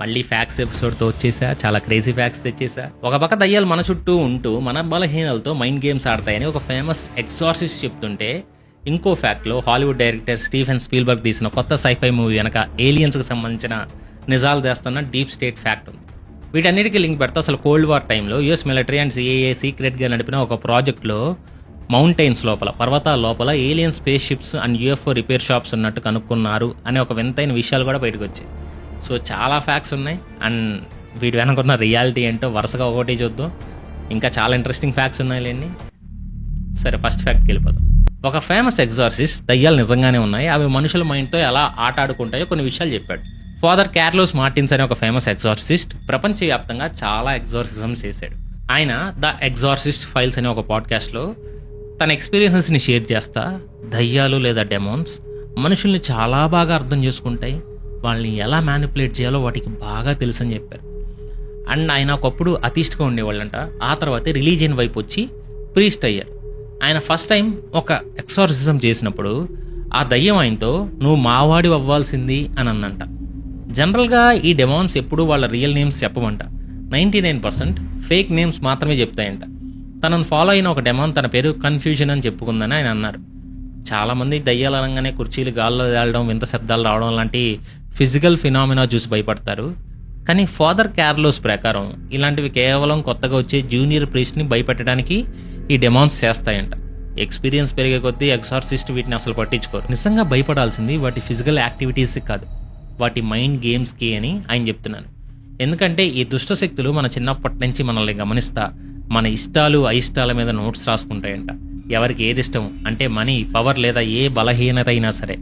మళ్ళీ ఫ్యాక్స్ ఎపిసోడ్తో వచ్చేసా. చాలా క్రేజీ ఫ్యాక్స్ తెచ్చేసా. ఒక పక్క దయ్యాలు మన చుట్టూ ఉంటూ మన బలహీనలతో మైండ్ గేమ్స్ ఆడతాయని ఒక ఫేమస్ ఎగ్జార్సిస్ట్ చెప్తుంటే, ఇంకో ఫ్యాక్ట్లో హాలీవుడ్ డైరెక్టర్ స్టీఫెన్ స్పీల్బర్గ్ తీసిన కొత్త సైఫై మూవీ వెనక ఏలియన్స్కి సంబంధించిన నిజాలు తెస్తున్న డీప్ స్టేట్ ఫ్యాక్ట్ ఉంది. వీటన్నిటికీ లింక్ పెడితే అసలు కోల్డ్ వార్ టైంలో యూఎస్ మిలిటరీ అండ్ సిఐఏ సీక్రెట్గా నడిపిన ఒక ప్రాజెక్ట్లో మౌంటైన్స్ లోపల, పర్వతాల లోపల alien space ships and UFO repair shops ఉన్నట్టు కనుక్కున్నారు అనే ఒక వింతైన విషయాలు కూడా బయటకు వచ్చాయి. సో చాలా ఫ్యాక్ట్స్ ఉన్నాయి అండ్ వీటి వెనకున్న రియాలిటీ ఏంటో వరుసగా ఒకటి చూద్దాం. ఇంకా చాలా ఇంట్రెస్టింగ్ ఫ్యాక్ట్స్ ఉన్నాయిలేండి. సరే, ఫస్ట్ ఫ్యాక్ట్కి వెళ్ళిపోదాం. ఒక ఫేమస్ ఎగ్జార్సిస్ట్ దయ్యాలు నిజంగానే ఉన్నాయి, అవి మనుషుల మైండ్తో ఎలా ఆట ఆడుకుంటాయో కొన్ని విషయాలు చెప్పాడు. ఫాదర్ కార్లోస్ మార్టిన్స్ అనే ఒక ఫేమస్ ఎగ్జార్సిస్ట్ ప్రపంచవ్యాప్తంగా చాలా ఎగ్జార్సిజమ్స్ చేశాడు. ఆయన ద ఎగ్జార్సిస్ట్ ఫైల్స్ అనే ఒక పాడ్కాస్ట్లో తన ఎక్స్పీరియన్సెస్ని షేర్ చేస్తా, దయ్యాలు లేదా డెమోన్స్ మనుషుల్ని చాలా బాగా అర్థం చేసుకుంటాయి, వాళ్ళని ఎలా మ్యానిపులేట్ చేయాలో వాటికి బాగా తెలుసు అని చెప్పారు. అండ్ ఆయన ఒకప్పుడు అతిష్ట్గా ఉండేవాళ్ళంట. ఆ తర్వాత రిలీజియన్ వైపు వచ్చి ప్రీస్ట్ అయ్యారు. ఆయన ఫస్ట్ టైం ఒక ఎక్సార్సిజం చేసినప్పుడు ఆ దయ్యం ఆయనతో నువ్వు మావాడి అవ్వాల్సింది అని అందంట. జనరల్గా ఈ డెమాన్స్ ఎప్పుడూ వాళ్ళ రియల్ నేమ్స్ చెప్పమంట, 99% ఫేక్ నేమ్స్ మాత్రమే చెప్తాయంట. తనను ఫాలో అయిన ఒక డెమాన్ తన పేరు కన్ఫ్యూజన్ అని చెప్పుకుందని ఆయన అన్నారు. చాలామంది దయ్యాలు అనగానే కుర్చీలు గాల్లో తేలడం, వింత శబ్దాలు రావడం లాంటి ఫిజికల్ ఫినామినా చూసి భయపడతారు. కానీ ఫాదర్ కార్లోస్ ప్రకారం ఇలాంటివి కేవలం కొత్తగా వచ్చే జూనియర్ ప్రీస్ట్ని భయపెట్టడానికి ఈ డెమాన్స్ చేస్తాయంట. ఎక్స్పీరియన్స్ పెరిగే కొద్దీ ఎగ్జార్సిస్ట్ వీటిని అసలు పట్టించుకోరు. నిజంగా భయపడాల్సింది వాటి ఫిజికల్ యాక్టివిటీస్కి కాదు, వాటి మైండ్ గేమ్స్కి అని ఆయన చెప్తున్నారు. ఎందుకంటే ఈ దుష్టశక్తులు మన చిన్నప్పటి నుంచి మనల్ని గమనిస్తా మన ఇష్టాలు అయిష్టాల మీద నోట్స్ రాసుకుంటాయంట. ఎవరికి ఏది ఇష్టం అంటే మనీ, పవర్ లేదా ఏ బలహీనత అయినా సరే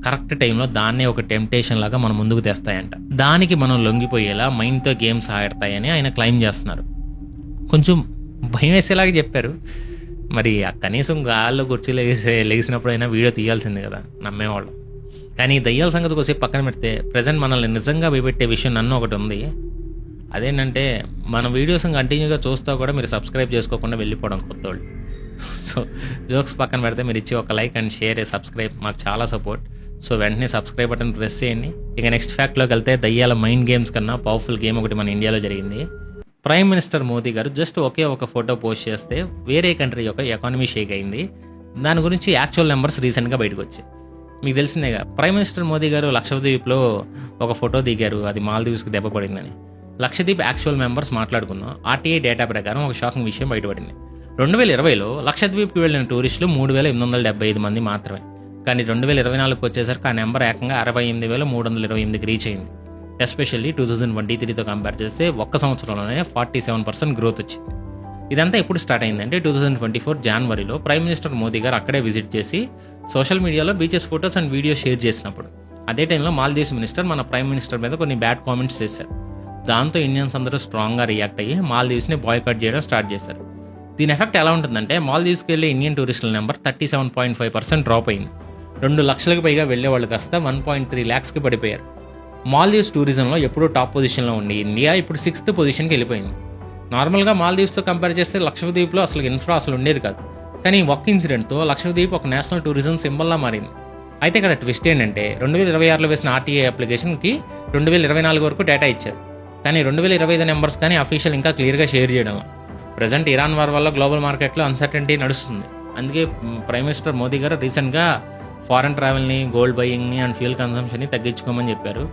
కరెక్ట్ టైంలో దాన్నే ఒక టెంప్టేషన్ లాగా మన ముందుకు తెస్తాయంట. దానికి మనం లొంగిపోయేలా మైండ్తో గేమ్స్ ఆడతాయని ఆయన క్లెయిమ్ చేస్తున్నారు. కొంచెం భయం వేసేలాగా చెప్పారు. మరి కనీసం గాల్లో కుర్చీ లెగిసినప్పుడు అయినా వీడియో తీయాల్సింది కదా, నమ్మేవాళ్ళు. కానీ దయ్యాల సంగతి కోసేపు పక్కన పెడితే ప్రజెంట్ మనల్ని నిజంగా భయపెట్టే విషయం నన్ను ఒకటి ఉంది. అదేంటంటే మన వీడియోస్ కంటిన్యూగా చూస్తా కూడా మీరు సబ్స్క్రైబ్ చేసుకోకుండా వెళ్ళిపోవడం కొత్త వాళ్ళు. సో జోక్స్ పక్కన పెడితే మీరు ఇచ్చి ఒక లైక్ అండ్ షేర్, సబ్స్క్రైబ్ మాకు చాలా సపోర్ట్. సో వెంటనే సబ్స్క్రైబ్ బటన్ ప్రెస్ చేయండి. ఇక నెక్స్ట్ ఫ్యాక్ట్లోకి వెళ్తే దయ్యాల మైండ్ గేమ్స్ కన్నా పవర్ఫుల్ గేమ్ ఒకటి మన ఇండియాలో జరిగింది. ప్రైమ్ మినిస్టర్ మోదీ గారు జస్ట్ ఒకే ఒక ఫోటో పోస్ట్ చేస్తే వేరే కంట్రీ యొక్క ఎకానమీ షేక్ అయింది. దాని గురించి యాక్చువల్ నెంబర్స్ రీసెంట్గా బయటకు వచ్చాయి. మీకు తెలిసిందేగా, ప్రైమ్ మినిస్టర్ మోదీ గారు లక్షద్వీప్లో ఒక ఫోటో దిగారు, అది మాల్దీవ్స్కి దెబ్బ పడిందని. లక్షద్వీప్ యాక్చువల్ మెంబర్స్ మాట్లాడుకుందాం. ఆర్టీఐ డేటా ప్రకారం ఒక షాకింగ్ విషయం బయటపడింది. 2020లో లక్షద్వీప్కి వెళ్ళిన టూరిస్టులు 3875 మంది మాత్రమే. కానీ 2024కి వచ్చేసరికి ఆ నెంబర్ ఏకంగా 68,328కి రీచ్ అయింది. ఎస్పెషల్లీ 2023తో కంపేర్ చేస్తే ఒక్క సంవత్సరంలోనే 47% గ్రోత్ వచ్చింది. ఇదంతా ఎప్పుడు స్టార్ట్ అయిందంటే 2024 జనవరిలో ప్రైమ్ మినిస్టర్ మోదీ గారు అక్కడే విజిట్ చేసి సోషల్ మీడియాలో beaches photos and video share చేసినప్పుడు. అదే టైంలో మాల్దీవ్స్ మినిస్టర్ మన ప్రైమ్ మినిస్టర్ మీద కొన్ని బ్యాడ్ కామెంట్స్ చేశారు. దాంతో ఇండియన్స్ అందరూ స్ట్రాంగ్గా రియాక్ట్ అయ్యి మాల్దీవ్స్ని బాయ్కాట్ చేయడం స్టార్ట్ చేశారు. దీని ఎఫెక్ట్ ఎలా ఉంటుందంటే మాల్దీవ్స్కి వెళ్ళే ఇండియన్ టూరిస్టుల నెంబర్ 37.5% డ్రాప్ అయింది. 2 లక్షలకు పైగా వెళ్లే వాళ్ళు కాస్త 1.3 lakhsకి పడిపోయారు. మాల్దీవ్స్ టూరిజంలో ఎప్పుడూ టాప్ పొజిషన్లో ఉండి ఇండియా ఇప్పుడు 6th పొజిషన్కి వెళ్ళిపోయింది. నార్మల్గా మాల్దీవ్స్తో కంపేర్ చేస్తే లక్షద్వీప్లో అసలు ఇన్ఫ్రా అసలు ఉండేది కాదు. కానీ ఒక్క ఇన్సిడెంట్తో లక్షద్వీప్ ఒక నేషనల్ టూరిజం సింబల్లా మారింది. అయితే ఇక్కడ ట్విస్ట్ ఏంటంటే 2026లో వేసిన ఆర్టీఐ అప్లికేషన్కి 2024 వరకు డేటా ఇచ్చారు. కానీ 2025 నెంబర్స్ కానీ అఫీషియల్ ఇంకా క్లియర్గా షేర్ చేయడం. ప్రజెంట్ ఇరాన్ వార్ వల్ల గ్లోబల్ మార్కెట్లో అన్సర్టెనిటీ నడుస్తుంది. అందుకే ప్రైమ్ మినిస్టర్ మోదీ గారు రీసెంట్గా ఫారెన్ ట్రావెల్ని, గోల్డ్ బయింగ్ని అండ్ ఫ్యూల్ కన్సంప్షన్ని తగ్గించుకోమని చెప్పారు.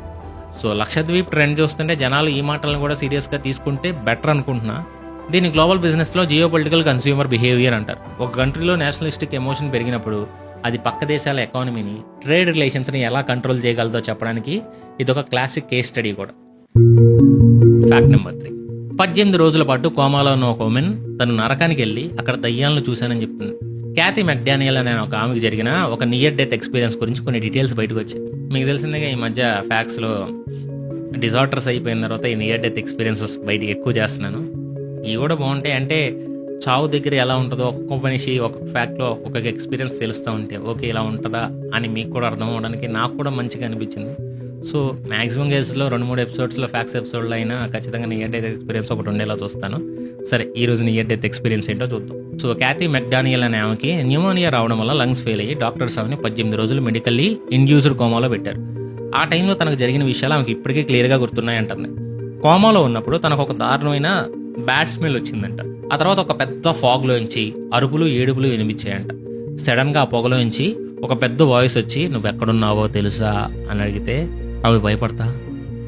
సో లక్షద్వీప్ ట్రెండ్ చూస్తుంటే జనాలు ఈ మాటలను కూడా సీరియస్గా తీసుకుంటే బెటర్ అనుకుంటున్నా. దీన్ని గ్లోబల్ బిజినెస్లో జియోపొలిటికల్ కన్స్యూమర్ బిహేవియర్ అంటారు. ఒక కంట్రీలో నేషనలిస్టిక్ ఎమోషన్ పెరిగినప్పుడు అది పక్క దేశాల ఎకానమీని, ట్రేడ్ రిలేషన్స్ని ఎలా కంట్రోల్ చేయగలదో చెప్పడానికి ఇదొక క్లాసిక్ కేస్ స్టడీ కూడా. Fact number 3. 18 రోజుల పాటు కోమాలో ఉన్న ఒక ఉమెన్ తను నరకానికి వెళ్ళి అక్కడ దయ్యాలను చూశానని చెప్తుంది. క్యాథీ మెక్డానియల్ అనే ఒక ఆమెకు జరిగిన ఒక నియర్ డెత్ ఎక్స్పీరియన్స్ గురించి కొన్ని డీటెయిల్స్ బయటకు వచ్చాయి. మీకు తెలిసిందేగా, ఈ మధ్య ఫ్యాక్ట్స్లో డిజార్డర్స్ అయిపోయిన తర్వాత ఈ నియర్ డెత్ ఎక్స్పీరియన్సెస్ బయటకు ఎక్కువ చేస్తున్నాను. ఇవి కూడా బాగుంటాయి. అంటే చావు దగ్గర ఎలా ఉంటుందో ఒక్కొక్క మనిషి ఒక్కొక్క ఫ్యాక్ట్లో ఒక్కొక్క ఎక్స్పీరియన్స్ తెలుస్తూ ఉంటే ఓకే ఇలా ఉంటుందా అని మీకు కూడా అర్థం అవ్వడానికి నాకు కూడా మంచిగా అనిపించింది. సో మ్యాక్సిమం కేసులో 2-3 ఎపిసోడ్స్లో ఫ్యాక్స్ ఎపిసోడ్లో అయినా ఖచ్చితంగా నియర్ డెత్ ఎక్స్పీరియన్స్ ఒకటి ఉండేలా చూస్తాను. సరే, ఈ రోజు నియర్ డెత్ ఎక్స్పీరియన్స్ ఏంటో చూద్దాం. సో క్యాథీ మెక్డానియల్ అనే ఆమెకి న్యూమోనియా రావడం వల్ల లంగ్స్ ఫెయిల్ అయ్యి డాక్టర్స్ ఆమెని 18 రోజులు మెడికల్లీ ఇండ్యూస్డ్ కోమాలో పెట్టారు. ఆ టైంలో తనకు జరిగిన విషయాలు ఆమెకి ఇప్పటికే క్లియర్గా గుర్తున్నాయి అంటుంది. కోమాలో ఉన్నప్పుడు తనకు ఒక దారుణమైన బ్యాడ్ స్మెల్ వచ్చిందంట. ఆ తర్వాత ఒక పెద్ద ఫాగ్లోంచి అరుపులు ఏడుపులు వినిపించాయంట. సడన్గా ఆ పొగలోంచి ఒక పెద్ద వాయిస్ వచ్చి నువ్వెక్కడున్నావో తెలుసా అని అడిగితే ఆమె భయపడతా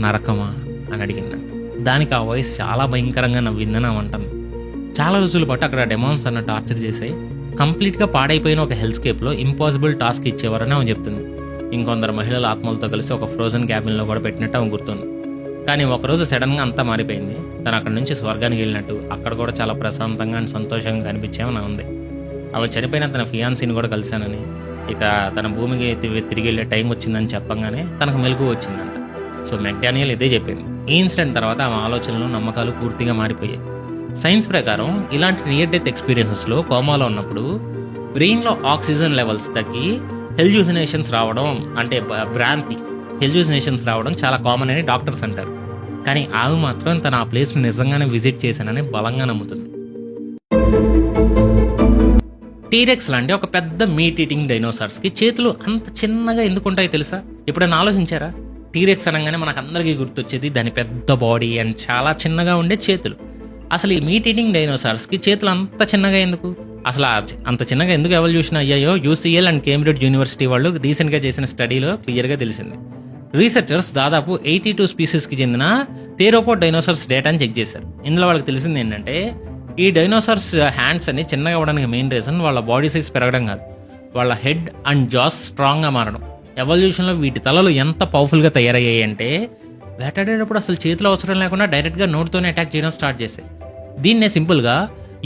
నరకమా అని అడిగిందంట. దానికి ఆ వాయిస్ చాలా భయంకరంగా నవ్విందని ఆమె అంటుంది. చాలా రోజుల పాటు అక్కడ డెమాన్స్ అన్న టార్చర్ చేసి కంప్లీట్గా పాడైపోయిన ఒక హెల్స్కేప్లో ఇంపాసిబుల్ టాస్క్ ఇచ్చేవారని ఆమె చెప్తుంది. ఇంకొందరు మహిళల ఆత్మలతో కలిసి ఒక ఫ్రోజన్ క్యాబిన్లో కూడా పెట్టినట్టు ఆమె గుర్తుంది. కానీ ఒకరోజు సడన్గా అంతా మారిపోయింది. తను అక్కడి నుంచి స్వర్గానికి వెళ్ళినట్టు, అక్కడ కూడా చాలా ప్రశాంతంగా అండ్ సంతోషంగా కనిపించేమని ఉంది. ఆమె చనిపోయిన తన ఫియాన్సీని కూడా కలిశానని, ఇక తన భూమికి తిరిగి వెళ్ళే టైం వచ్చిందని చెప్పంగానే తనకు మెలకు వచ్చిందంట. సో మెక్డానియల్ ఇదే చెప్పింది. ఈ ఇన్సిడెంట్ తర్వాత ఆమె ఆలోచనలు నమ్మకాలు పూర్తిగా మారిపోయాయి. సైన్స్ ప్రకారం ఇలాంటి నియర్ డెత్ ఎక్స్పీరియన్సెస్లో కోమాలో ఉన్నప్పుడు బ్రెయిన్లో ఆక్సిజన్ లెవెల్స్ తగ్గి హెల్యూసినేషన్స్ రావడం, అంటే భ్రాంతి హెల్యూసినేషన్స్ రావడం చాలా కామన్ అని డాక్టర్స్ అంటారు. కానీ ఆమె మాత్రం తన ఆ ప్లేస్ని నిజంగానే విజిట్ చేశానని బలంగా నమ్ముతుంది. టీరెక్స్ లాంటి ఒక పెద్ద మీట్ ఈటింగ్ డైనోసార్స్కి చేతులు అంత చిన్నగా ఎందుకుంటాయో తెలుసా? ఎప్పుడైనా ఆలోచించారా? టీరెక్స్ అనగానే మనకు అందరికీ గుర్తొచ్చేది దాని పెద్ద బాడీ అండ్ చాలా చిన్నగా ఉండే చేతులు. అసలు ఈ మీట్ ఈటింగ్ డైనోసార్స్కి చేతులు అంత చిన్నగా ఎందుకు? అసలు అంత చిన్నగా ఎందుకు ఎవల్యూషన్ అయ్యాయో యూసీఎల్ అండ్ కేంబ్రిడ్జ్ యూనివర్సిటీ వాళ్ళు రీసెంట్గా చేసిన స్టడీలో క్లియర్గా తెలిసింది. రీసెర్చర్స్ దాదాపు 82 స్పీసీస్కి చెందిన థెరోపోడ్ డైనోసార్స్ డేటాని చెక్ చేశారు. ఇందులో వాళ్ళకి తెలిసింది ఏంటంటే ఈ డైనోసార్స్ హ్యాండ్స్ అన్ని చిన్నగా అవ్వడానికి మెయిన్ రీజన్ వాళ్ళ బాడీ సైజ్ పెరగడం కాదు, వాళ్ళ హెడ్ అండ్ జాస్ స్ట్రాంగ్గా మారడం. ఎవల్యూషన్లో వీటి తలలు ఎంత పవర్ఫుల్గా తయారయ్యాయి అంటే వేటాడేటప్పుడు అసలు చేతులు అవసరం లేకుండా డైరెక్ట్గా నోట్తోనే అటాక్ చేయడం స్టార్ట్ చేశాయి. దీన్నే సింపుల్గా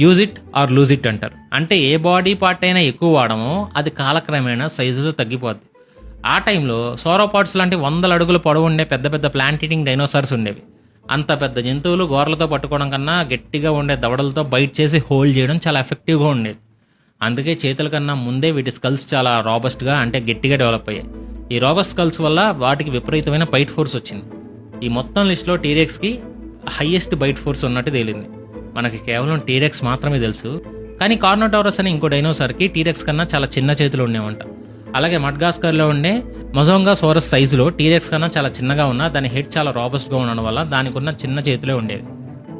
use it or lose it అంటారు. అంటే ఏ బాడీ పార్ట్ అయినా ఎక్కువ వాడమో అది కాలక్రమేణా సైజులో తగ్గిపోద్ది. ఆ టైంలో సోరోపాడ్స్ లాంటి 100 అడుగుల పొడవు ఉండే పెద్ద పెద్ద ప్లాంట్ ఈటింగ్ డైనోసార్స్ ఉండేవి. అంత పెద్ద జంతువులు గోర్లతో పట్టుకోవడం కన్నా గట్టిగా ఉండే దవడలతో బైట్ చేసి హోల్డ్ చేయడం చాలా ఎఫెక్టివ్గా ఉండేది. అందుకే చేతుల కన్నా ముందే వీటి స్కల్స్ చాలా రాబస్ట్గా, అంటే గట్టిగా డెవలప్ అయ్యాయి. ఈ రాబస్ట్ స్కల్స్ వల్ల వాటికి విపరీతమైన బైట్ ఫోర్స్ వచ్చింది. ఈ మొత్తం లిస్ట్లో టీరెక్స్కి హైయెస్ట్ బైట్ ఫోర్స్ ఉన్నట్టు తేలింది. మనకి కేవలం టీరెక్స్ మాత్రమే తెలుసు, కానీ కార్నోటారస్ అనే ఇంకో డైనోసార్కి టీరెక్స్ కన్నా చాలా చిన్న చేతులు ఉండేవంట. అలాగే మడ్గాస్కర్లో ఉండే మొజోంగా సోరస్ సైజులో టీరెక్స్ కన్నా చాలా చిన్నగా ఉన్న దాని హెడ్ చాలా రాబస్ట్గా ఉండడం వల్ల దానికి ఉన్న చిన్న చేతులే ఉండేవి.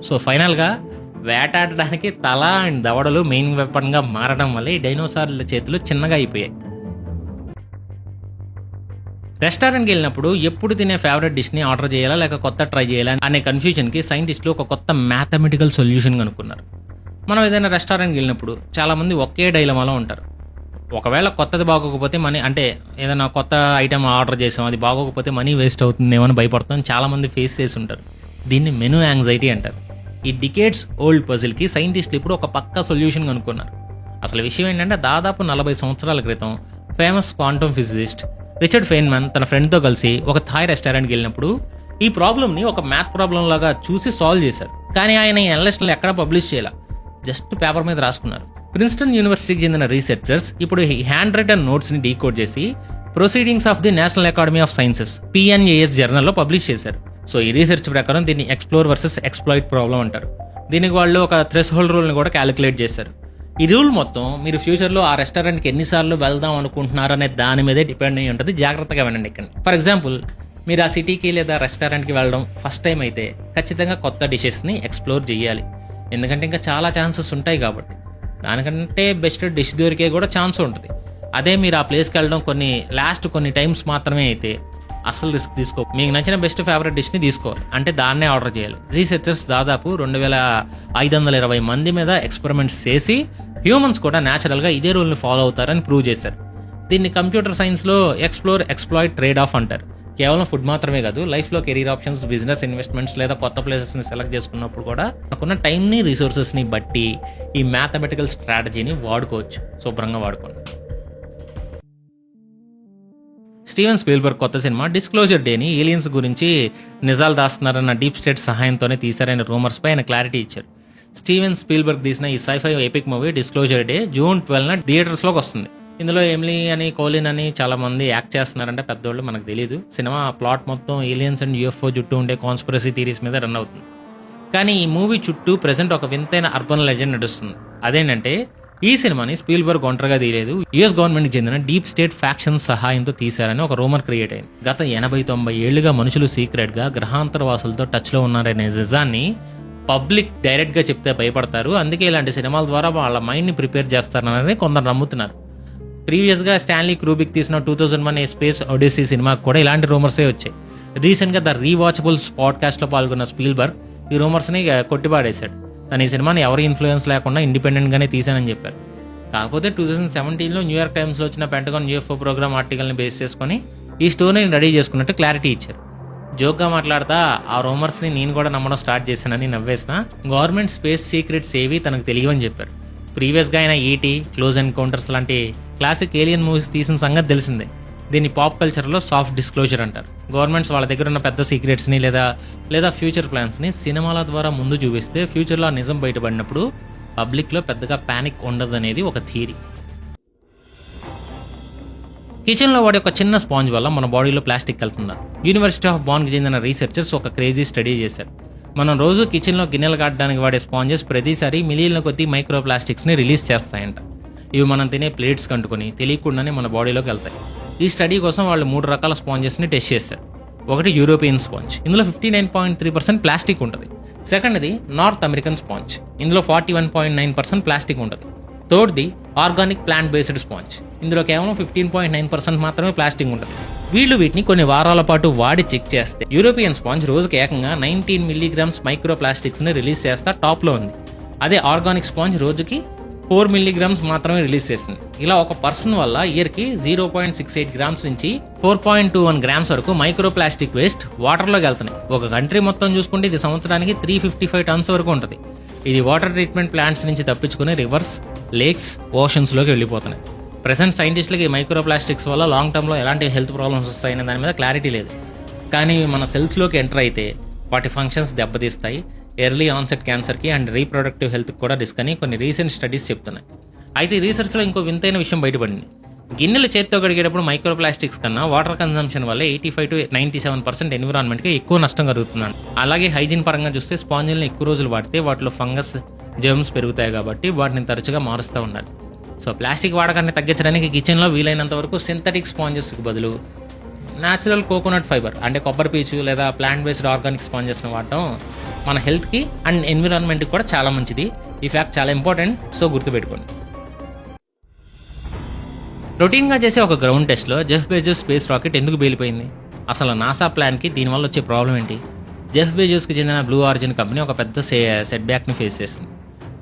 సో ఫైనల్గా వేటాడడానికి తల అండ్ దవడలు మెయిన్ వెపన్గా మారడం వల్ల ఈ డైనోసార్ల చేతులు చిన్నగా అయిపోయాయి. రెస్టారెంట్కి వెళ్ళినప్పుడు ఎప్పుడు తినే ఫేవరెట్ డిష్ని ఆర్డర్ చేయాలా లేక కొత్త ట్రై చేయాలా అనే కన్ఫ్యూజన్కి సైంటిస్టులు ఒక కొత్త మ్యాథమెటికల్ సొల్యూషన్ కనుక్కున్నారు. మనం ఏదైనా రెస్టారెంట్కి వెళ్ళినప్పుడు చాలామంది ఒకే డైలమాలో ఉంటారు. ఒకవేళ కొత్తది బాగోకపోతే మనీ, అంటే ఏదైనా కొత్త ఐటెం ఆర్డర్ చేసాం అది బాగోకపోతే మనీ వేస్ట్ అవుతుందేమో అని భయపడతాం చాలామంది ఫేస్ చేసి ఉంటారు. దీన్ని మెనూ యాంగ్జైటీ అంటారు. ఈ డికేడ్స్ ఓల్డ్ పజిల్కి సైంటిస్టులు ఇప్పుడు ఒక పక్కా సొల్యూషన్ కనుక్కున్నారు. అసలు విషయం ఏంటంటే దాదాపు 40 సంవత్సరాల క్రితం famous quantum physicist Richard Feynman తన ఫ్రెండ్తో కలిసి ఒక థాయ్ రెస్టారెంట్కి వెళ్ళినప్పుడు ఈ ప్రాబ్లమ్ని ఒక మ్యాథ్ ప్రాబ్లం లాగా చూసి సాల్వ్ చేశారు. కానీ ఆయన ఈ అనలిస్టులు ఎక్కడా పబ్లిష్ చేయాల, జస్ట్ పేపర్ మీద రాసుకున్నారు. ప్రిన్స్టన్ యూనివర్సిటీకి చెందిన రీసెర్చర్స్ ఇప్పుడు ఈ హ్యాండ్ రిటన్ నోట్స్ని డీకోడ్ చేసి proceedings of the national academy of sciences PNAS జర్నల్లో పబ్లిష్ చేశారు. సో ఈ రీసెర్చ్ ప్రకారం దీన్ని ఎక్స్ప్లోర్ వర్సెస్ ఎక్స్ప్లాయిట్ ప్రాబ్లం అంటారు. దీనికి వాళ్ళు ఒక థ్రెషోల్డ్ రూల్ని కూడా క్యాలిక్యులేట్ చేశారు. ఈ రూల్ మొత్తం మీరు ఫ్యూచర్లో ఆ రెస్టారెంట్కి ఎన్నిసార్లు వెళ్దాం అనుకుంటున్నారనే దాని మీదే డిపెండ్ అయ్యి ఉంటుంది. జాగ్రత్తగా వినండి. ఇక్కడ ఫర్ ఎగ్జాంపుల్ మీరు ఆ సిటీకి లేదా రెస్టారెంట్కి వెళ్ళడం ఫస్ట్ టైం అయితే ఖచ్చితంగా కొత్త డిషెస్ని ఎక్స్ప్లోర్ చేయాలి. ఎందుకంటే ఇంకా చాలా ఛాన్సెస్ ఉంటాయి కాబట్టి. దానికంటే బెస్ట్ డిష్ దొరికే కూడా ఛాన్స్ ఉంటుంది. అదే మీరు ఆ ప్లేస్కి వెళ్ళడం కొన్ని టైమ్స్ మాత్రమే అయితే అసలు రిస్క్ తీసుకో. మీకు నచ్చిన బెస్ట్ ఫేవరెట్ డిష్ని తీసుకోవాలి, అంటే దాన్నే ఆర్డర్ చేయాలి. రీసెర్చర్స్ దాదాపు 2520 మంది మీద ఎక్స్పెరిమెంట్స్ చేసి హ్యూమన్స్ కూడా న్యాచురల్గా ఇదే రూల్ని ఫాలో అవుతారని ప్రూవ్ చేశారు. దీన్ని కంప్యూటర్ సైన్స్లో ఎక్స్ప్లోర్ ఎక్స్ప్లాయిట్ ట్రేడ్ ఆఫ్ అంటారు. కేవలం ఫుడ్ మాత్రమే కాదు, లైఫ్లో కెరీర్ ఆప్షన్స్, బిజినెస్ ఇన్వెస్ట్మెంట్స్ లేదా కొత్త ప్లేసెస్ని సెలెక్ట్ చేసుకున్నప్పుడు కూడా నాకున్న టైంని రిసోర్సెస్ని బట్టి ఈ మ్యాథమెటికల్ స్ట్రాటజీని వాడుకోవచ్చు. శుభ్రంగా వాడుకోండి. స్టీవెన్ స్పీల్బర్గ్ కొత్త సినిమా డిస్క్లోజర్ డేని ఏలియన్స్ గురించి నిజాలు దాస్తున్నారన్న డీప్ స్టేట్ సహాయంతోనే తీశారనే రూమర్స్పై ఆయన క్లారిటీ ఇచ్చారు. స్టీవెన్ స్పీల్బర్గ్ తీసిన ఈ sci-fi epic movie Disclosure Day June 12న థియేటర్స్లోకి వస్తుంది. ఇందులో ఎమిలీ అని, కోలిన్ అని చాలా మంది యాక్ట్ చేస్తున్నారంటే పెద్దోళ్ళు, మనకు తెలియదు. సినిమా ప్లాట్ మొత్తం ఏలియన్స్ అండ్ UFO చుట్టూ ఉండే కాన్స్పిరసీ థీరీస్ మీద రన్ అవుతుంది. కానీ ఈ మూవీ చుట్టూ ప్రెసెంట్ ఒక వింతైన అర్బన్ లెజెండ్ నడుస్తుంది. అదేంటంటే ఈ సినిమాని స్పీల్బర్గ్ ఒంటరిగా తీయలేదు, యుఎస్ గవర్నమెంట్ కి చెందిన డీప్ స్టేట్ ఫ్యాక్షన్స్ సహాయంతో తీశారని ఒక రూమర్ క్రియేట్ అయింది. గత 80-90 ఏళ్లుగా మనుషులు సీక్రెట్ గా గ్రహాంతరవాసులతో టచ్ లో ఉన్నారనే నిజాన్ని పబ్లిక్ డైరెక్ట్ గా చెప్తే భయపడతారు. అందుకే ఇలాంటి సినిమాల ద్వారా వాళ్ళ మైండ్ ని ప్రిపేర్ చేస్తారని కొందరు నమ్ముతున్నారు. ప్రీవియస్ గా స్టాన్లీ క్రూబిక్ తీసిన 2001 ఏ స్పేస్ ఒడిసీ సినిమాకి కూడా ఇలాంటి రూమర్సే వచ్చాయి. రీసెంట్ గా ద రీవాచబుల్స్ పాడ్కాస్ట్ లో పాల్గొన్న స్పీల్బర్గ్ ఈ రూమర్స్ ని కొట్టిపాడేశాడు. తను ఈ సినిమాని ఎవరి ఇన్ఫ్లుయెన్స్ లేకుండా ఇండిపెండెంట్ గానే తీశానని చెప్పారు. కాకపోతే 2017లో న్యూయార్క్ టైమ్స్ లో వచ్చిన పెంటగాన్ యూఎఫ్ఓ ప్రోగ్రామ్ ఆర్టికల్ ని బేస్ చేసుకుని ఈ స్టోరీని రెడీ చేసుకున్నట్టు క్లారిటీ ఇచ్చారు. జోక్గా మాట్లాడతా ఆ రూమర్స్ ని నేను కూడా నమ్మడం స్టార్ట్ చేశానని నవ్వేసిన, గవర్నమెంట్ స్పేస్ సీక్రెట్స్ ఏవి తనకు తెలియవని చెప్పారు. ప్రీవియస్ గా ఆయన ఈటీ, క్లోజ్ ఎన్కౌంటర్స్ లాంటి క్లాసిక్ ఏలియన్ మూవీస్ తీసిన సంగతి తెలిసిందే. దీన్ని పాప్ కల్చర్లో సాఫ్ట్ డిస్క్లోజర్ అంటారు. గవర్నమెంట్స్ వాళ్ళ దగ్గర ఉన్న పెద్ద సీక్రెట్స్ని లేదా ఫ్యూచర్ ప్లాన్స్ని సినిమాల ద్వారా ముందు చూపిస్తే ఫ్యూచర్లో ఆ నిజం బయటపడినప్పుడు పబ్లిక్లో పెద్దగా ప్యానిక్ ఉండదు అనేది ఒక థియరీ. కిచెన్లో వాడే ఒక చిన్న స్పాంజ్ వల్ల మన బాడీలో ప్లాస్టిక్ వెళ్తుందా? యూనివర్సిటీ ఆఫ్ బాన్కి చెందిన రీసెర్చర్స్ ఒక క్రేజీ స్టడీ చేశారు. మనం రోజు కిచెన్లో గిన్నెలు కాడడానికి వాడే స్పాంజెస్ ప్రతిసారి మిలియన్ల కొద్దీ మైక్రో ప్లాస్టిక్స్ని రిలీజ్ చేస్తాయంట. ఇవి మనం తినే ప్లేట్స్ కంటుకొని తెలియకుండానే మన బాడీలోకి వెళ్తాయి. ఈ స్టడీ కోసం వాళ్ళు 3 రకాల స్పాంజెస్ని టెస్ట్ చేశారు. ఒకటి యూరోపియన్ స్పాంజ్, ఇందులో 59.3% ప్లాస్టిక్ ఉంటుంది. సెకండ్ది నార్త్ అమెరికన్ స్పాంజ్, ఇందులో 41.9% ప్లాస్టిక్ ఉంటుంది. థర్డ్ది ఆర్గానిక్ ప్లాంట్ బేస్డ్ స్పాంజ్, ఇందులో కేవలం 15.9% మాత్రమే ప్లాస్టిక్ ఉంటుంది. వీళ్ళు వీటిని కొన్ని వారాల పాటు వాడి చెక్ చేస్తే యూరోపియన్ స్పాంజ్ రోజుకి ఏకంగా 19 మిల్లీగ్రామ్స్ మైక్రో ప్లాస్టిక్స్ని రిలీజ్ చేస్తా టాప్లో ఉంది. అదే ఆర్గానిక్ స్పాంజ్ రోజుకి 4 మిల్లీగ్రామ్స్ మాత్రమే రిలీజ్ చేసింది. ఇలా ఒక పర్సన్ వల్ల ఇయర్కి 0.68 గ్రామ్స్ నుంచి 4.21 గ్రామ్స్ వరకు మైక్రో ప్లాస్టిక్ వేస్ట్ వాటర్లోకి వెళ్తున్నాయి. ఒక కంట్రీ మొత్తం చూసుకుంటే ఇది సంవత్సరానికి 355 టన్స్ వరకు ఉంటుంది. ఇది వాటర్ ట్రీట్మెంట్ ప్లాంట్స్ నుంచి తప్పించుకుని రివర్స్, లేక్స్, ఓషన్స్లోకి వెళ్ళిపోతున్నాయి. ప్రెసెంట్ సైంటిస్టులకి మైక్రో ప్లాస్టిక్స్ వల్ల లాంగ్ టర్మ్లో ఎలాంటి హెల్త్ ప్రాబ్లమ్స్ వస్తాయనే దాని మీద క్లారిటీ లేదు. కానీ మన సెల్స్లోకి ఎంటర్ అయితే వాటి ఫంక్షన్స్ దెబ్బతీస్తాయి. ఎర్లీ ఆన్సెట్ క్యాన్సర్కి అండ్ రీప్రొడక్టివ్ హెల్త్కి కూడా రిస్క్ అని కొన్ని రీసెంట్ స్టడీస్ చెప్తున్నాయి. అయితే ఈ రీసెర్చ్లో ఇంకో వింతైన విషయం బయటపడింది. గిన్నెలు చేత్తో కడిగేటప్పుడు మైక్రో ప్లాస్టిక్స్ కన్నా వాటర్ కన్సంప్షన్ వల్ల 85-97% ఎన్విరాన్మెంట్కి ఎక్కువ నష్టం కలుగుతున్నాను. అలాగే హైజీన్ పరంగా చూస్తే స్పాంజిల్ని ఎక్కువ రోజులు వాడితే వాటిలో ఫంగస్, జర్మ్స్ పెరుగుతాయి కాబట్టి వాటిని తరచుగా మారుస్తూ ఉండాలి. సో ప్లాస్టిక్ వాడకాన్ని తగ్గించడానికి కిచెన్లో వీలైనంత వరకు సింథటిక్ స్పాంజెస్కి బదులు న్యాచురల్ కోకోనట్ ఫైబర్ అంటే కొబ్బరి పీచు లేదా ప్లాంట్ బేస్డ్ ఆర్గానిక్ స్పాంజెస్ని వాడటం మన హెల్త్కి అండ్ ఎన్విరాన్మెంట్కి కూడా చాలా మంచిది. ఈ ఫ్యాక్ట్ చాలా ఇంపార్టెంట్, సో గుర్తుపెట్టుకోండి. రొటీన్గా చేసే ఒక గ్రౌండ్ టెస్ట్లో జెఫ్ బెజోస్ స్పేస్ రాకెట్ ఎందుకు బేలిపోయింది? అసలు నాసా ప్లాన్కి దీనివల్ల వచ్చే ప్రాబ్లం ఏంటి? జెఫ్ బెజోస్కి చెందిన బ్లూ ఆరిజిన్ కంపెనీ ఒక పెద్ద సెట్ బ్యాక్ని ఫేస్ చేస్తుంది.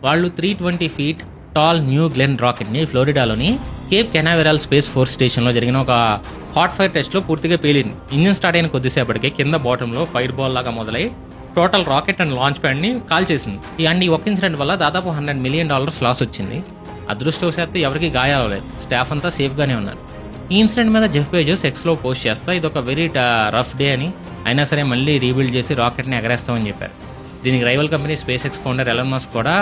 వాళ్ళు 320 feet టాల్ న్యూ గ్లెన్ రాకెట్ని ఫ్లోరిడాలోని కేప్ కెనావెరల్ స్పేస్ ఫోర్స్ స్టేషన్లో జరిగిన ఒక హాట్ ఫైర్ టెస్ట్లో పూర్తిగా పేలింది. ఇంజిన్ స్టార్ట్ అయిన కొద్దిసేపటికే కింద బాటంలో ఫైర్ బాల్ లాగా మొదలై టోటల్ రాకెట్ అండ్ లాంచ్ ప్యాడ్ని కాల్ చేసింది. ఈ ఒక్క ఇన్సిడెంట్ వల్ల దాదాపు $100 million లాస్ వచ్చింది. అదృష్టవశాత్తు ఎవరికి గాయాలలేదు, స్టాఫ్ అంతా సేఫ్గానే ఉన్నారు. ఈ ఇన్సిడెంట్ మీద జెఫ్ బెజోస్ ఎక్స్లో పోస్ట్ చేస్తా ఇది ఒక వెరీ రఫ్ డే అని, అయినా సరే మళ్ళీ రీబిల్డ్ చేసి రాకెట్ని ఎగరేస్తామని చెప్పారు. దీనికి rival company space X founder Elon Musk కూడా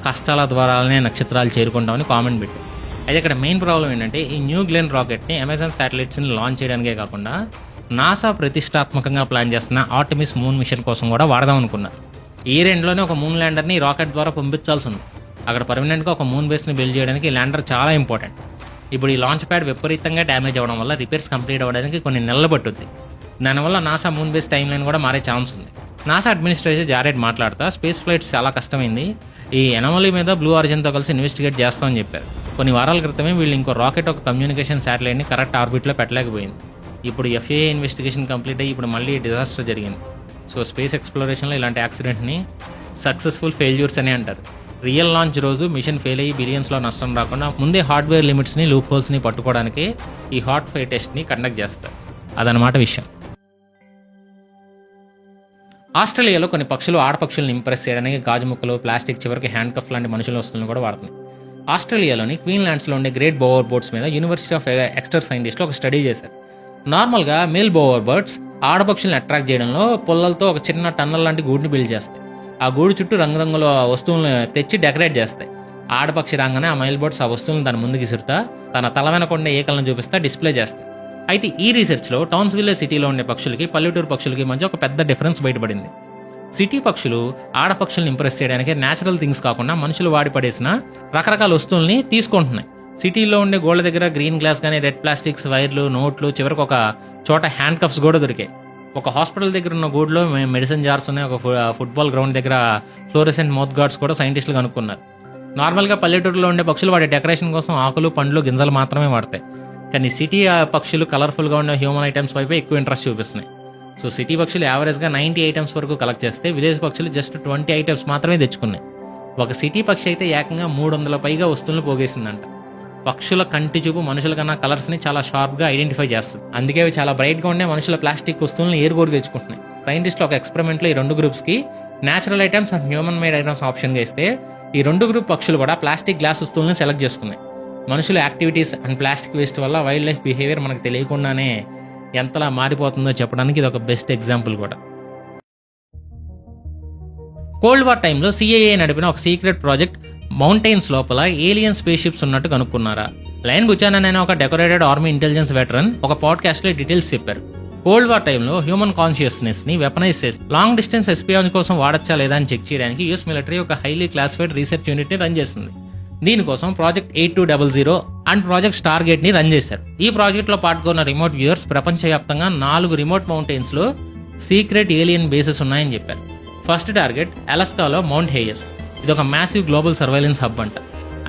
కష్టాల ద్వారానే నక్షత్రాలు చేరుకుంటామని కామెంట్ పెట్టారు. అయితే ఇక్కడ మెయిన్ ప్రాబ్లం ఏంటంటే ఈ న్యూ గ్లెన్ రాకెట్ని అమెజాన్ శాటిలైట్స్ని లాంచ్ చేయడానికే కాకుండా నాసా ప్రతిష్టాత్మకంగా ప్లాన్ చేస్తున్న ఆర్టెమిస్ మూన్ మిషన్ కోసం కూడా వాడదాం అనుకున్నారు. ఈ రెండులోనే ఒక మూన్ ల్యాండర్ని రాకెట్ ద్వారా పంపించాల్సి ఉంది. అక్కడ పర్మనెంట్గా ఒక మూన్ బేస్ని బిల్డ్ చేయడానికి ఈ ల్యాండర్ చాలా ఇంపార్టెంట్. ఇప్పుడు ఈ లాంచ్ ప్యాడ్ విపరీతంగా డ్యామేజ్ అవ్వడం వల్ల రిపేర్స్ కంప్లీట్ అవ్వడానికి కొన్ని నెలలు పట్టుద్ది. దానివల్ల NASA moon base time line కూడా మారే ఛాన్స్ ఉంది. నాసా అడ్మినిస్ట్రేటర్ జారెడ్ మాట్లాడుతూ స్పేస్ ఫ్లైట్స్ చాలా కష్టమైంది, ఈ ఎనామలీ మీద బ్లూ ఆరిజిన్తో కలిసి ఇన్వెస్టిగేట్ చేస్తామని చెప్పారు. కొన్ని వారాల క్రితమే వీళ్ళు ఇంకో రాకెట్ ఒక కమ్యూనికేషన్ శాటిలైట్ని కరెక్ట్ ఆర్బిట్లో పెట్టలేకపోయింది. ఇప్పుడు FAA ఇన్వెస్టిగేషన్ కంప్లీట్ అయ్యి ఇప్పుడు మళ్ళీ డిజాస్టర్ జరిగింది. సో స్పేస్ ఎక్స్ప్లోరేషన్లో ఇలాంటి యాక్సిడెంట్ని సక్సెస్ఫుల్ ఫెయిల్యూర్స్ అని అంటారు. రియల్ లాంచ్ రోజు మిషన్ ఫెయిల్ అయ్యి బిలియన్స్లో నష్టం రాకుండా ముందే హార్డ్వేర్ లిమిట్స్ని, లూప్ హోల్స్ని పట్టుకోవడానికి ఈ హాట్ ఫైర్ టెస్ట్ని కండక్ట్ చేస్తారు. అదనమాట విషయం. ఆస్ట్రేలియాలో కొన్ని పక్షులు ఆడపక్షులను ఇంప్రెస్ చేయడానికి గాజు ముక్కలు, ప్లాస్టిక్, చివరికి హ్యాండ్ కఫ్ లాంటి మనుషుల వస్తువులను కూడా వాడుతున్నాయి. ఆస్ట్రేలియాలోని క్వీన్లాండ్స్లో ఉండే గ్రేట్ బోవర్ బర్డ్స్ మీద యూనివర్సిటీ ఆఫ్ ఎక్స్టర్ సైంటిస్టులు ఒక స్టడీ చేశారు. నార్మల్గా మేల్ బోవర్ బర్డ్స్ ఆడపక్షులను అట్రాక్ట్ చేయడంలో పుల్లలతో ఒక చిన్న టన్నల్ లాంటి గూడుని బిల్డ్ చేస్తాయి. ఆ గూడు చుట్టూ రంగురంగుల వస్తువులను తెచ్చి డెకరేట్ చేస్తాయి. ఆడపక్షి రాగానే ఆ మైల్ బర్డ్స్ ఆ వస్తువులను తన ముందుకు ఇసురుతా తన తల వెనకుండా ఏకలను చూపిస్తా డిస్ప్లే చేస్తాయి. అయితే ఈ రీసెర్చ్లో టౌన్స్విల్లే సిటీలో ఉండే పక్షులకి, పల్లెటూరు పక్షులకి మధ్య ఒక పెద్ద డిఫరెన్స్ బయటపడింది. సిటీ పక్షులు ఆడపక్షుల్ని ఇంప్రెస్ చేయడానికి న్యాచురల్ థింగ్స్ కాకుండా మనుషులు వాడి పడేసిన రకరకాల వస్తువుల్ని తీసుకుంటున్నాయి. సిటీలో ఉండే గోళ్ళ దగ్గర గ్రీన్ గ్లాస్ కానీ, రెడ్ ప్లాస్టిక్స్, వైర్లు, నోట్లు, చివరికి ఒక చోట హ్యాండ్ కఫ్స్ కూడా దొరికాయి. ఒక హాస్పిటల్ దగ్గర ఉన్న గూడ్లో మెడిసిన్ జార్స్ ఉన్నాయి. ఒక ఫుట్బాల్ గ్రౌండ్ దగ్గర ఫ్లోరెసెంట్ మౌత్ గార్డ్స్ కూడా సైంటిస్టులు కనుక్కున్నారు. నార్మల్గా పల్లెటూరులో ఉండే పక్షులు వాటి డెకరేషన్ కోసం ఆకులు, పండ్లు, గింజలు మాత్రమే వాడతాయి. కానీ సిటీ పక్షులు కలర్ఫుల్గా ఉండే హ్యూమన్ ఐటమ్స్ వైపే ఎక్కువ ఇంట్రెస్ట్ చూపిస్తున్నాయి. సో సిటీ పక్షులు యావరేజ్గా 90 ఐటమ్స్ వరకు కలెక్ట్ చేస్తే విలేజ్ పక్షులు జస్ట్ 20 ఐటమ్స్ మాత్రమే తెచ్చుకున్నాయి. ఒక సిటీ పక్షి అయితే ఏకంగా 300 పైగా వస్తువులను పోగేసిందంట. పక్షుల కంటి చూపు మనుషుల కన్నా కలర్స్ని చాలా షార్ప్గా ఐడెంటిఫై చేస్తుంది. అందుకే అవి చాలా బ్రైట్గా ఉండే మనుషుల ప్లాస్టిక్ వస్తువులను ఏరుకోరు తెచ్చుకుంటున్నాయి. సైంటిస్టులు ఒక ఎక్స్పెరిమెంట్లో ఈ 2 గ్రూప్స్కి natural items and human made items ఆప్షన్గా ఇస్తే ఈ 2 గ్రూప్ పక్షులు కూడా ప్లాస్టిక్ గ్లాస్ వస్తువులను సెలెక్ట్ చేసుకున్నాయి. మనుషుల యాక్టివిటీస్ అండ్ ప్లాస్టిక్ వేస్ట్ వల్ల వైల్డ్ లైఫ్ బిహేవియర్ మనకు తెలియకుండానే ఎంతలా మారిపోతుందో చెప్పడానికి ఇది ఒక బెస్ట్ ఎగ్జాంపుల్ కూడా. కోల్డ్ వార్ టైంలో సిఐఏ నడిపిన ఒక సీక్రెట్ ప్రాజెక్ట్ మౌంటైన్స్ లోపల ఏలియన్ స్పేస్ షిప్స్ ఉన్నట్టు కనుక్కున్నారా? లయన్ బుచానన్ అనే ఒక డెకరేటెడ్ ఆర్మీ ఇంటెలిజెన్స్ వెటరన్ ఒక పాడ్కాస్ట్ లో డీటెయిల్స్ చెప్పారు. కోల్డ్ వార్ టైంలో హ్యూమన్ కాన్షియస్నెస్ ని వెపనైజ్ చేసి లాంగ్ డిస్టెన్స్ ఎస్పియాజ్ కోసం వాడచ్చా లేదా అని చెక్ చేయడానికి యూఎస్ మిలిటరీ ఒక హైలీ క్లాసిఫైడ్ రీసెర్చ్ యూనిట్ ని రన్ చేస్తుంది. దీనికోసం project 8200 and project Stargate ని రన్ చేశారు. ఈ ప్రాజెక్ట్ లో పాల్గొన్న రిమోట్ వ్యూయర్స్ ప్రపంచవ్యాప్తంగా 4 రిమోట్ మౌంటైన్స్ లో సీక్రెట్ ఏలియన్ బేసెస్ ఉన్నాయని చెప్పారు. ఫస్ట్ టార్గెట్ అలస్కాలో మౌంట్ హేయస్. ఇది ఒక మ్యాసివ్ గ్లోబల్ సర్వైలెన్స్ హబ్ అంట.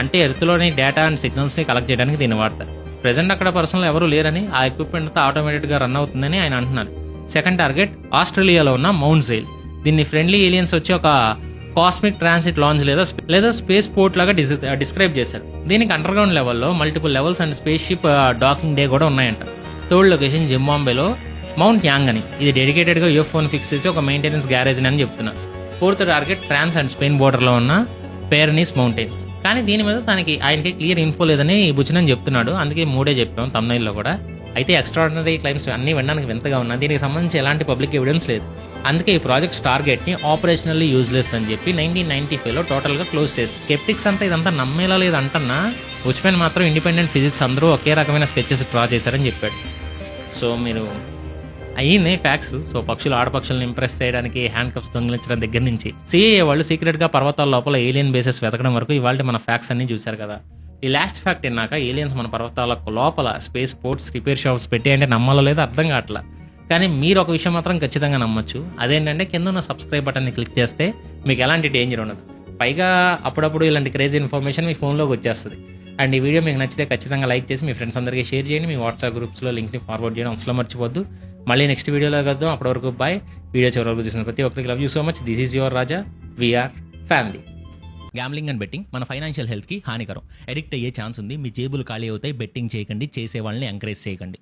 అంటే ఎర్త్లోని డేటా అండ్ సిగ్నల్స్ని కలెక్ట్ చేయడానికి దీన్ని వాడతారు. ప్రెజెంట్ అక్కడ పర్సనల్ ఎవరు లేరని, ఆ ఎక్విప్మెంట్ అంతా ఆటోమేటెడ్గా రన్ అవుతుందని ఆయన అంటున్నారు. సెకండ్ టార్గెట్ ఆస్ట్రేలియాలో ఉన్న మౌంట్ జైల్. దీన్ని ఫ్రెండ్లీ ఏలియన్స్ వచ్చి ఒక కాస్మిక్ ట్రాన్సిట్ లాంచ్ లేదా స్పేస్ పోర్ట్ లాగా డిస్క్రైబ్ చేశారు. దీనికి అండర్ గ్రౌండ్ లెవెల్లో multiple levels and space ship docking day కూడా ఉన్నాయంట. థర్డ్ లొకేషన్ జింబాంబేలో మౌంట్ యాంగ్ అని. ఇది డెడికేటెడ్గా యూఎఫ్ఓని ఫిక్స్ చేసి ఒక మెయింటెనెన్స్ గ్యారేజ్ అని చెప్తున్నారు. Fourth target France and Spain బోర్డర్లో ఉన్న పేరనీస్ మౌంటైన్స్. కానీ దీని మీద ఆయనకి క్లియర్ ఇన్ఫో లేదని బుచనన్ చెప్తున్నాడు. అందుకే 3 చెప్పాం తమ్నైల్లో కూడా. అయితే ఎక్స్ట్రాడినరీ క్లైమ్స్ అన్నీ వినడానికి వింతగా ఉన్నా దీనికి సంబంధించి ఎలాంటి పబ్లిక్ ఎవిడెన్స్ లేదు. అందుకే ఈ ప్రాజెక్ట్ స్టార్ గేట్ ని ఆపరేషనల్లీ యూజ్లెస్ అని చెప్పి 1995లో టోటల్ గా క్లోజ్ చేసి. స్కెప్టిక్స్ అంతా ఇదంతా నమ్మేలా లేదంటన్నా బుచ్మెన్ మాత్రం ఇండిపెండెంట్ ఫిజిక్స్ అందరూ ఒకే రకమైన స్కెచెస్ డ్రా చేశారని చెప్పాడు. సో మీరు అయ్యింది ఫ్యాక్స్. సో పక్షులు ఆడపక్షులను ఇంప్రెస్ చేయడానికి హ్యాండ్ కప్స్ దొంగిలించడం దగ్గర నుంచి సిఐఏ వాళ్ళు సీక్రెట్ గా పర్వతాల లోపల ఏలియన్ బేసెస్ వెతకడం వరకు ఇవాళ మన ఫ్యాక్స్ అన్ని చూశారు కదా. ఈ లాస్ట్ ఫ్యాక్ట్ విన్నాక ఏలియన్స్ మన పర్వతాల లోపల స్పేస్ పోర్ట్స్, రిపేర్ షాప్స్ పెట్టి అంటే నమ్మాలో లేదో అర్థం కావట్లా. కానీ మీరు ఒక విషయం మాత్రం ఖచ్చితంగా నమ్మొచ్చు. అదేంటంటే కింద ఉన్న సబ్స్క్రైబ్ బటన్ని క్లిక్ చేస్తే మీకు ఎలాంటి డేంజర్ ఉండదు. పైగా అప్పుడప్పుడు ఇలాంటి క్రేజీ ఇన్ఫర్మేషన్ మీ ఫోన్లోకి వచ్చేస్తుంది. అండ్ ఈ వీడియో మీకు నచ్చితే ఖచ్చితంగా లైక్ చేసి మీ ఫ్రెండ్స్ అందరికీ షేర్ చేయండి. మీ వాట్సాప్ గ్రూప్స్లో లింక్ని ఫార్వర్డ్ చేయడం అసలు మర్చిపోద్దు. మళ్ళీ నెక్స్ట్ వీడియోలో కలుద్దాం. అప్పటి వరకు బాయ్. వీడియో చివరి వరకు చూసిన ప్రతి ఒక్కరికి love you so much. This is your Raja. We are family. Gambling and betting మన ఫైనాన్షియల్ హెల్త్కి హానికరం. ఎడిక్ట్ అయ్యే ఛాన్స్ ఉంది. మీ జేబులు ఖాళీ అవుతాయి. బెట్టింగ్ చేయకండి. చేసే వాళ్ళని ఎంకరేజ్ చేయకండి.